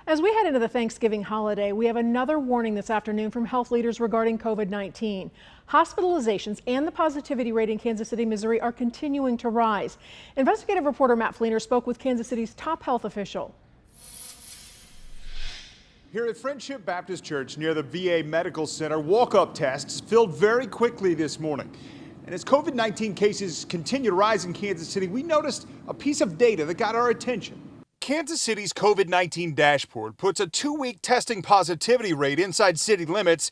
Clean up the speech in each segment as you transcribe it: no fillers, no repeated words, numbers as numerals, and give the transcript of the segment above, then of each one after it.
As we head into the Thanksgiving holiday, we have another warning this afternoon from health leaders regarding COVID-19. Hospitalizations and the positivity rate in Kansas City, Missouri are continuing to rise. Investigative reporter Matt Fleener spoke with Kansas City's top health official. Here at Friendship Baptist Church near the VA Medical Center, walk-up tests filled very quickly this morning. And as COVID-19 cases continue to rise in Kansas City, we noticed a piece of data that got our attention. Kansas City's COVID-19 dashboard puts a 2-week testing positivity rate inside city limits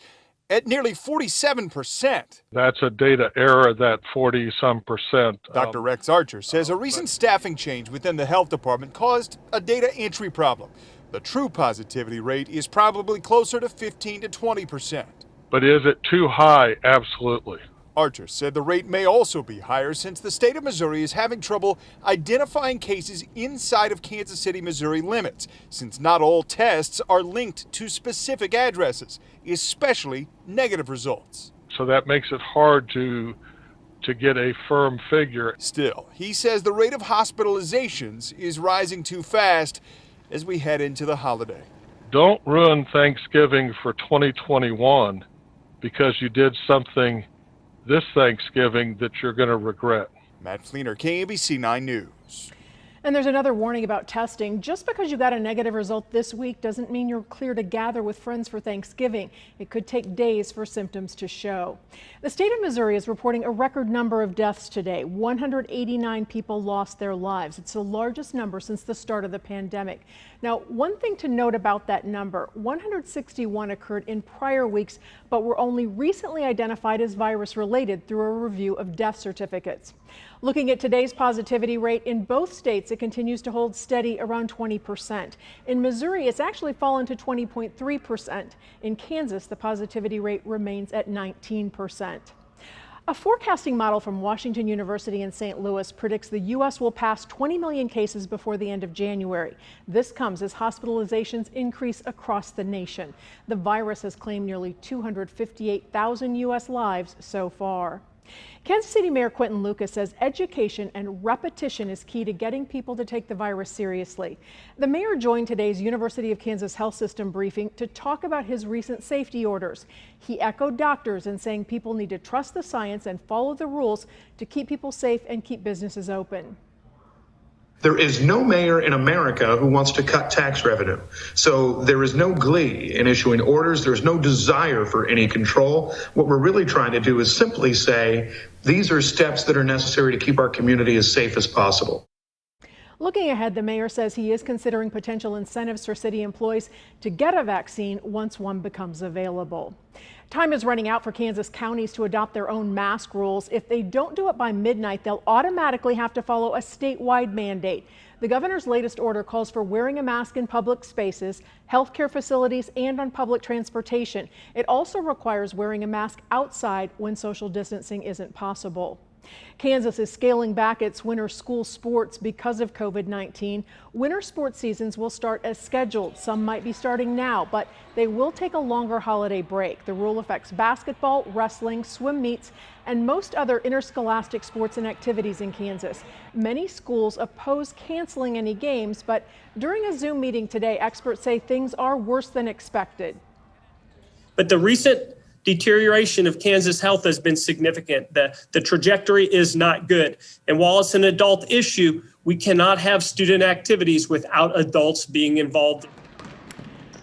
at nearly 47%. That's a data error, that 40-some%. Dr. Rex Archer says a recent staffing change within the health department caused a data entry problem. The true positivity rate is probably closer to 15 to 20%. But is it too high? Absolutely. Archer said the rate may also be higher since the state of Missouri is having trouble identifying cases inside of Kansas City, Missouri limits, since not all tests are linked to specific addresses, especially negative results. So that makes it hard to get a firm figure. Still, he says the rate of hospitalizations is rising too fast as we head into the holiday. Don't ruin Thanksgiving for 2021 because you did something this Thanksgiving that you're going to regret. Matt Fleener, KABC 9 News. And there's another warning about testing. Just because you got a negative result this week doesn't mean you're clear to gather with friends for Thanksgiving. It could take days for symptoms to show. The state of Missouri is reporting a record number of deaths today. 189 people lost their lives. It's the largest number since the start of the pandemic. Now, one thing to note about that number, 161 occurred in prior weeks, but were only recently identified as virus-related through a review of death certificates. Looking at today's positivity rate in both states, it continues to hold steady around 20%. In Missouri, it's actually fallen to 20.3%. In Kansas, the positivity rate remains at 19%. A forecasting model from Washington University in St. Louis predicts the U.S. will pass 20 million cases before the end of January. This comes as hospitalizations increase across the nation. The virus has claimed nearly 258,000 U.S. lives so far. Kansas City Mayor Quinton Lucas says education and repetition is key to getting people to take the virus seriously. The mayor joined today's University of Kansas Health System briefing to talk about his recent safety orders. He echoed doctors in saying people need to trust the science and follow the rules to keep people safe and keep businesses open. There is no mayor in America who wants to cut tax revenue. So there is no glee in issuing orders. There's no desire for any control. What we're really trying to do is simply say, these are steps that are necessary to keep our community as safe as possible. Looking ahead, the mayor says he is considering potential incentives for city employees to get a vaccine once one becomes available. Time is running out for Kansas counties to adopt their own mask rules. If they don't do it by midnight, they'll automatically have to follow a statewide mandate. The governor's latest order calls for wearing a mask in public spaces, healthcare facilities, and on public transportation. It also requires wearing a mask outside when social distancing isn't possible. Kansas is scaling back its winter school sports because of COVID-19. Winter sports seasons will start as scheduled. Some might be starting now, but they will take a longer holiday break. The rule affects basketball, wrestling, swim meets, and most other interscholastic sports and activities in Kansas. Many schools oppose canceling any games, but during a Zoom meeting today, experts say things are worse than expected. But the recent deterioration of Kansas health has been significant. The trajectory is not good. And while it's an adult issue, we cannot have student activities without adults being involved.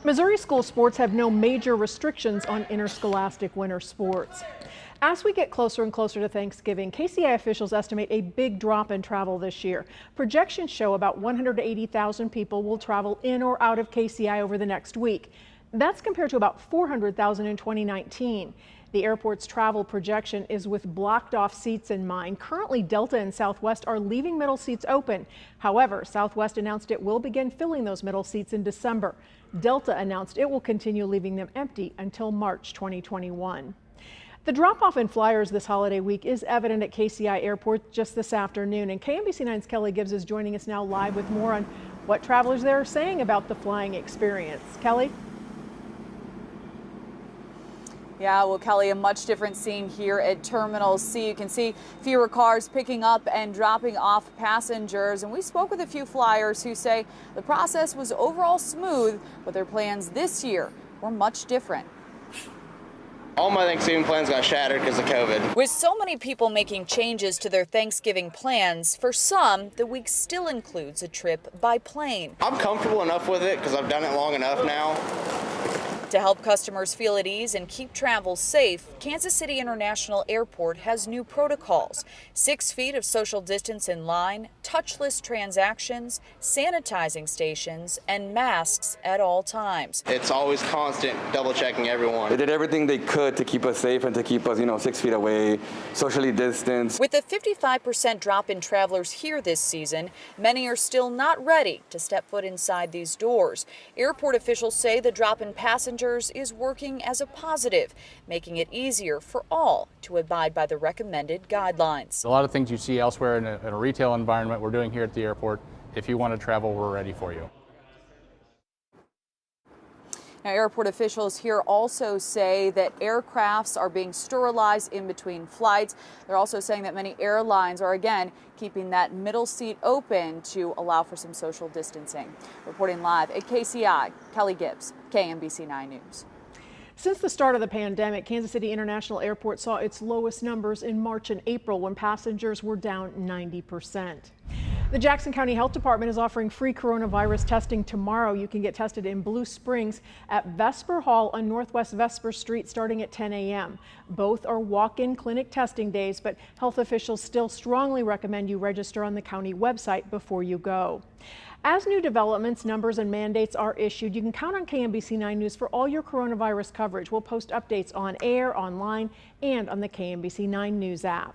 Missouri school sports have no major restrictions on interscholastic winter sports. As we get closer and closer to Thanksgiving, KCI officials estimate a big drop in travel this year. Projections show about 180,000 people will travel in or out of KCI over the next week. That's compared to about 400,000 in 2019. The airport's travel projection is with blocked off seats in mind. Currently, Delta and Southwest are leaving middle seats open. However, Southwest announced it will begin filling those middle seats in December. Delta announced it will continue leaving them empty until March 2021. The drop-off in flyers this holiday week is evident at KCI Airport just this afternoon, and KMBC 9's Kelly Gibbs is joining us now live with more on what travelers there are saying about the flying experience. Kelly? Yeah, well, Kelly, a much different scene here at Terminal C. You can see fewer cars picking up and dropping off passengers. And we spoke with a few flyers who say the process was overall smooth, but their plans this year were much different. All my Thanksgiving plans got shattered because of COVID. With so many people making changes to their Thanksgiving plans, for some, the week still includes a trip by plane. I'm comfortable enough with it because I've done it long enough now. To help customers feel at ease and keep travel safe, Kansas City International Airport has new protocols. 6 feet of social distance in line, touchless transactions, sanitizing stations, and masks at all times. It's always constant double checking everyone. They did everything they could to keep us safe and to keep us, 6 feet away, socially distanced. With a 55% drop in travelers here this season, many are still not ready to step foot inside these doors. Airport officials say the drop in passengers is working as a positive, making it easier for all to abide by the recommended guidelines. A lot of things you see elsewhere in a retail environment, we're doing here at the airport. If you want to travel, we're ready for you. Now, airport officials here also say that aircrafts are being sterilized in between flights. They're also saying that many airlines are, again, keeping that middle seat open to allow for some social distancing. Reporting live at KCI, Kelly Gibbs, KMBC 9 News. Since the start of the pandemic, Kansas City International Airport saw its lowest numbers in March and April when passengers were down 90%. The Jackson County Health Department is offering free coronavirus testing tomorrow. You can get tested in Blue Springs at Vesper Hall on Northwest Vesper Street starting at 10 a.m. Both are walk-in clinic testing days, but health officials still strongly recommend you register on the county website before you go. As new developments, numbers, and mandates are issued, you can count on KMBC 9 News for all your coronavirus coverage. We'll post updates on air, online, and on the KMBC 9 News app.